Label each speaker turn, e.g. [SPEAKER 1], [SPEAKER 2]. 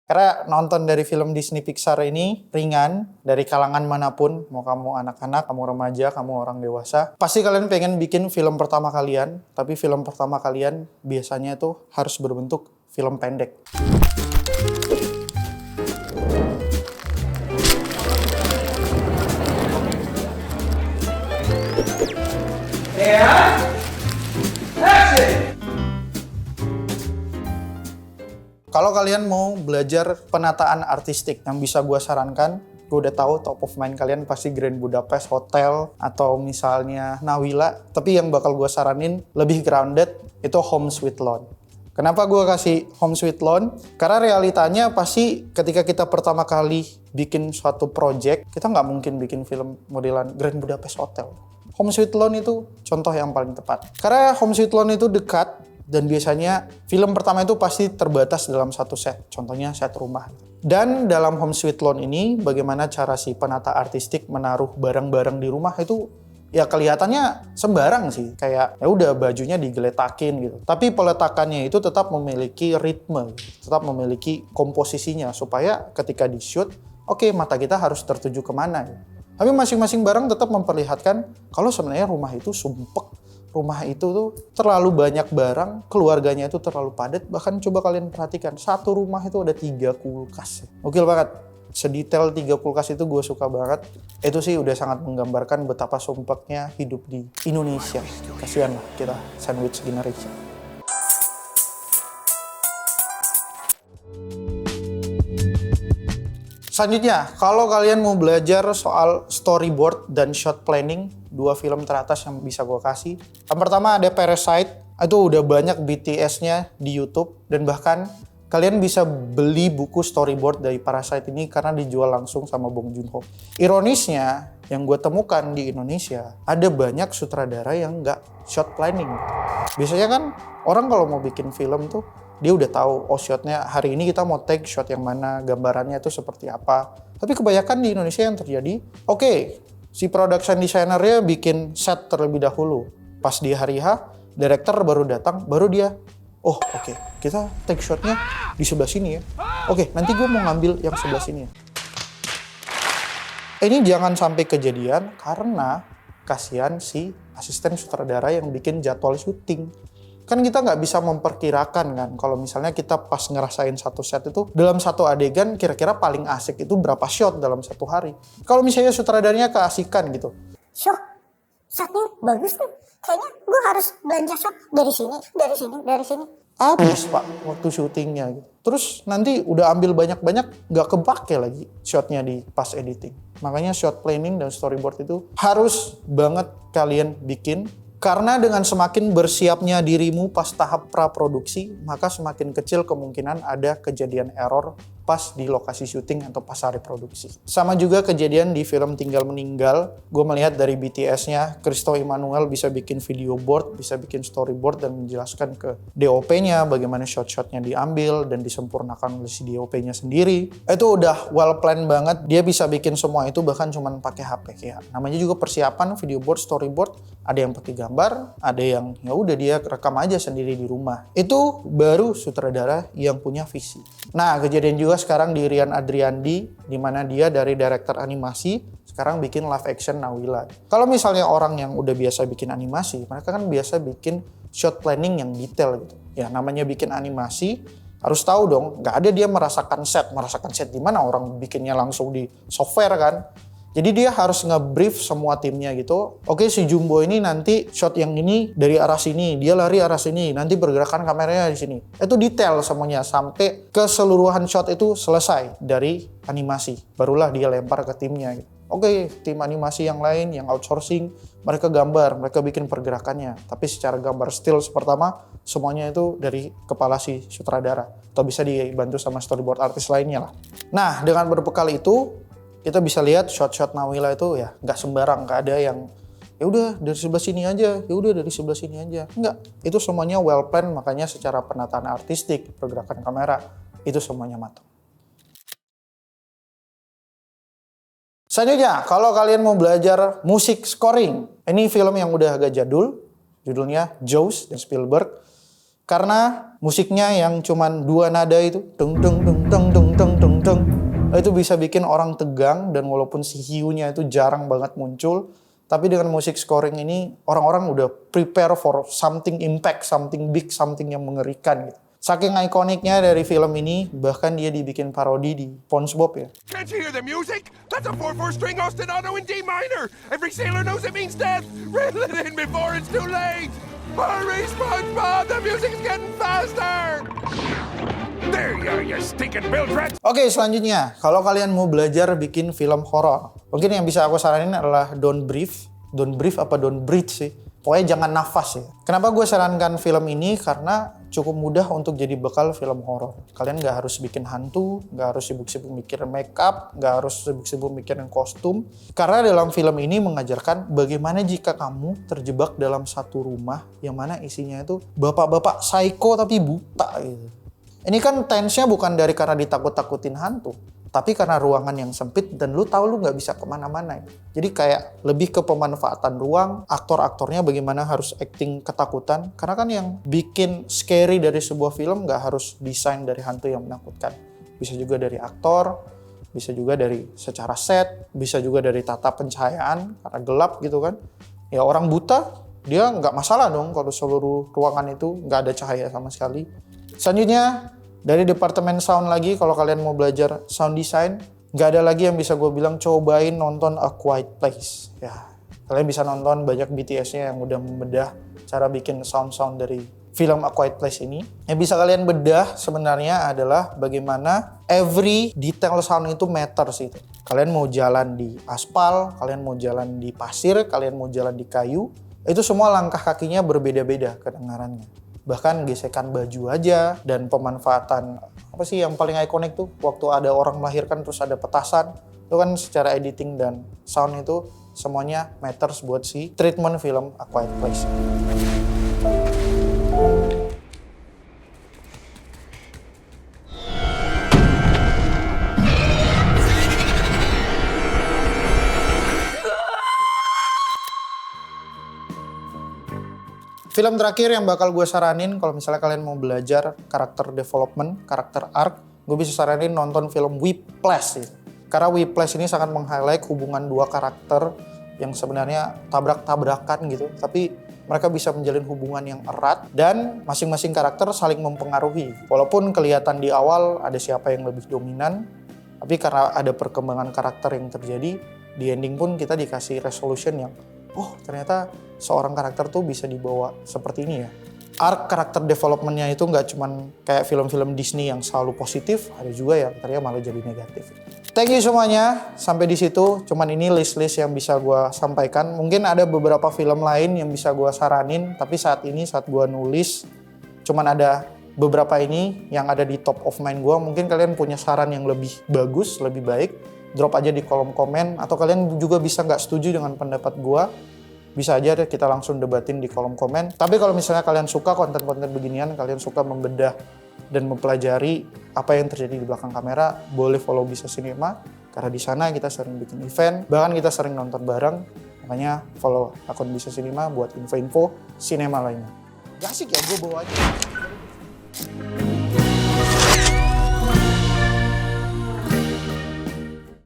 [SPEAKER 1] Karena nonton dari film Disney Pixar ini ringan, dari kalangan manapun, mau kamu anak-anak, kamu remaja, kamu orang dewasa. Pasti kalian pengen bikin film pertama kalian, tapi film pertama kalian biasanya itu harus berbentuk film pendek. Kalau kalian mau belajar penataan artistik, yang bisa gue sarankan, gue udah tahu top of mind kalian pasti Grand Budapest Hotel atau misalnya Nawila. Tapi yang bakal gue saranin lebih grounded itu Home Sweet Loan. Kenapa gue kasih Home Sweet Loan? Karena realitanya pasti ketika kita pertama kali bikin suatu project, kita nggak mungkin bikin film modelan Grand Budapest Hotel. Home Sweet Loan itu contoh yang paling tepat. Karena Home Sweet Loan itu dekat, dan biasanya film pertama itu pasti terbatas dalam satu set, contohnya set rumah. Dan dalam Home Sweet Loan ini, bagaimana cara si penata artistik menaruh barang-barang di rumah itu ya kelihatannya sembarang sih. Kayak ya udah bajunya digeletakin gitu. Tapi peletakannya itu tetap memiliki ritme, tetap memiliki komposisinya supaya ketika di shoot, oke, mata kita harus tertuju kemana. Tapi masing-masing barang tetap memperlihatkan kalau sebenarnya rumah itu sumpek. Rumah itu tuh terlalu banyak barang, keluarganya itu terlalu padat. Bahkan coba kalian perhatikan, satu rumah itu ada 3 kulkas. Gokil banget. Sedetail 3 kulkas itu gue suka banget. Itu sih udah sangat menggambarkan betapa sumpeknya hidup di Indonesia. Kasihan lah kita sandwich generation. Selanjutnya, kalau kalian mau belajar soal storyboard dan shot planning, 2 film teratas yang bisa gue kasih. Yang pertama ada Parasite, itu udah banyak BTS-nya di YouTube, dan bahkan kalian bisa beli buku storyboard dari Parasite ini karena dijual langsung sama Bong Joon-ho. Ironisnya, yang gue temukan di Indonesia, ada banyak sutradara yang nggak shot planning. Biasanya kan orang kalau mau bikin film tuh, dia udah tahu, oh shotnya hari ini kita mau take shot yang mana, gambarannya itu seperti apa. Tapi kebanyakan di Indonesia yang terjadi, oke, si production designer-nya bikin set terlebih dahulu. Pas di hari H, director baru datang, baru dia, oh oke, kita take shotnya di sebelah sini ya. Oke, nanti gue mau ngambil yang sebelah sini ya. Ini jangan sampai kejadian karena kasihan si asisten sutradara yang bikin jadwal syuting. Kan kita nggak bisa memperkirakan kan, kalau misalnya kita pas ngerasain satu set itu, dalam satu adegan kira-kira paling asik itu berapa shot dalam satu hari. Kalau misalnya sutradaranya keasikan gitu.
[SPEAKER 2] Shotnya bagus nih, kayaknya gue harus belanja shot dari sini, dari sini, dari sini.
[SPEAKER 1] Habis pak waktu syutingnya gitu. Terus nanti udah ambil banyak-banyak, nggak kepake lagi shotnya di pas editing. Makanya shot planning dan storyboard itu harus banget kalian bikin. Karena dengan semakin bersiapnya dirimu pas tahap praproduksi, maka semakin kecil kemungkinan ada kejadian error pas di lokasi syuting atau pas hari produksi. Sama juga kejadian di film Tinggal Meninggal, gue melihat dari BTS-nya, Christo Emmanuel bisa bikin video board, bisa bikin storyboard dan menjelaskan ke DOP-nya bagaimana shot-shotnya diambil dan disempurnakan oleh si DOP-nya sendiri. Itu udah well planned banget, dia bisa bikin semua itu bahkan cuma pakai HP. Ya, namanya juga persiapan video board, storyboard, ada yang pakai gambar, ada yang ya udah dia rekam aja sendiri di rumah. Itu baru sutradara yang punya visi. Nah, kejadian juga sekarang di Rian Adriandi, di mana dia dari director animasi sekarang bikin live action Nawila. Kalau misalnya orang yang udah biasa bikin animasi, mereka kan biasa bikin shot planning yang detail gitu. Ya namanya bikin animasi harus tahu dong, nggak ada dia merasakan set di mana orang bikinnya langsung di software kan. Jadi dia harus nge-brief semua timnya gitu. Oke, si Jumbo ini nanti shot yang ini dari arah sini, dia lari arah sini, nanti pergerakan kameranya di sini. Itu detail semuanya sampai keseluruhan shot itu selesai dari animasi. Barulah dia lempar ke timnya gitu. Oke, tim animasi yang lain yang outsourcing, mereka gambar, mereka bikin pergerakannya. Tapi secara gambar stills pertama, semuanya itu dari kepala si sutradara. Atau bisa dibantu sama storyboard artis lainnya lah. Nah, dengan berbekal itu, kita bisa lihat shot-shot Nawila itu ya nggak sembarang, nggak ada yang ya udah dari sebelah sini aja, ya udah dari sebelah sini aja. Enggak, itu semuanya well planned, makanya secara penataan artistik, pergerakan kamera, itu semuanya matang. Selanjutnya, kalau kalian mau belajar musik scoring, ini film yang udah agak jadul, judulnya Jaws dan Spielberg. Karena musiknya yang cuman 2 nada itu, deng deng deng deng deng deng deng deng, itu bisa bikin orang tegang, dan walaupun si hiunya itu jarang banget muncul, tapi dengan musik scoring ini orang-orang udah prepare for something impact, something big, something yang mengerikan gitu. Saking ikoniknya dari film ini, bahkan dia dibikin parodi di SpongeBob ya.
[SPEAKER 3] Can't you hear the music? That's a 4/4 string ostinato in D minor. Every sailor knows it means death. Reel it in before it's too late. Hurry, SpongeBob! The music's getting faster. There you are, you stinking bilge rat.
[SPEAKER 1] Oke, selanjutnya, kalau kalian mau belajar bikin film horor, mungkin yang bisa aku saranin adalah Don't Breathe. Don't Breathe apa Don't Breathe sih? Pokoknya jangan nafas ya. Kenapa gue sarankan film ini? Karena cukup mudah untuk jadi bekal film horor. Kalian nggak harus bikin hantu, nggak harus sibuk-sibuk mikirin makeup, nggak harus sibuk-sibuk mikirin kostum. Karena dalam film ini mengajarkan bagaimana jika kamu terjebak dalam satu rumah yang mana isinya itu bapak-bapak psycho tapi buta gitu. Ini kan tense-nya bukan dari karena ditakut-takutin hantu, tapi karena ruangan yang sempit dan lu tahu lu nggak bisa kemana-mana. Jadi kayak lebih ke pemanfaatan ruang, aktor-aktornya bagaimana harus acting ketakutan. Karena kan yang bikin scary dari sebuah film nggak harus desain dari hantu yang menakutkan. Bisa juga dari aktor, bisa juga dari secara set, bisa juga dari tata pencahayaan, karena gelap gitu kan. Ya orang buta, dia nggak masalah dong kalau seluruh ruangan itu nggak ada cahaya sama sekali. Selanjutnya, dari departemen sound lagi, kalau kalian mau belajar sound design, nggak ada lagi yang bisa gue bilang cobain nonton A Quiet Place. Ya, kalian bisa nonton banyak BTS-nya yang udah membedah cara bikin sound-sound dari film A Quiet Place ini. Yang bisa kalian bedah sebenarnya adalah bagaimana every detail sound itu matters itu. Kalian mau jalan di aspal, kalian mau jalan di pasir, kalian mau jalan di kayu, itu semua langkah kakinya berbeda-beda kedengarannya. Bahkan gesekan baju aja dan pemanfaatan apa sih yang paling ikonik tuh waktu ada orang melahirkan terus ada petasan, itu kan secara editing dan sound itu semuanya matters buat si treatment film A Quiet Place. Film terakhir yang bakal gue saranin kalau misalnya kalian mau belajar karakter development, karakter arc, gue bisa saranin nonton film Whiplash sih. Karena Whiplash ini sangat meng-highlight hubungan dua karakter yang sebenarnya tabrak-tabrakan gitu, tapi mereka bisa menjalin hubungan yang erat dan masing-masing karakter saling mempengaruhi. Walaupun kelihatan di awal ada siapa yang lebih dominan, tapi karena ada perkembangan karakter yang terjadi, di ending pun kita dikasih resolution yang oh ternyata seorang karakter tuh bisa dibawa seperti ini ya. Arc karakter development-nya itu nggak cuman kayak film-film Disney yang selalu positif, ada juga yang ternyata malah jadi negatif. Thank you semuanya, sampai di situ. Cuman ini list-list yang bisa gue sampaikan. Mungkin ada beberapa film lain yang bisa gue saranin, tapi saat ini saat gue nulis, cuman ada beberapa ini yang ada di top of mind gue. Mungkin kalian punya saran yang lebih bagus, lebih baik, drop aja di kolom komen. Atau kalian juga bisa nggak setuju dengan pendapat gue, bisa aja deh kita langsung debatin di kolom komen. Tapi kalau misalnya kalian suka konten-konten beginian, kalian suka membedah dan mempelajari apa yang terjadi di belakang kamera, boleh follow Bisa Cinema. Karena di sana kita sering bikin event, bahkan kita sering nonton bareng. Makanya follow akun Bisa Cinema buat info-info sinema lainnya. Gak asik ya, gue bawa aja.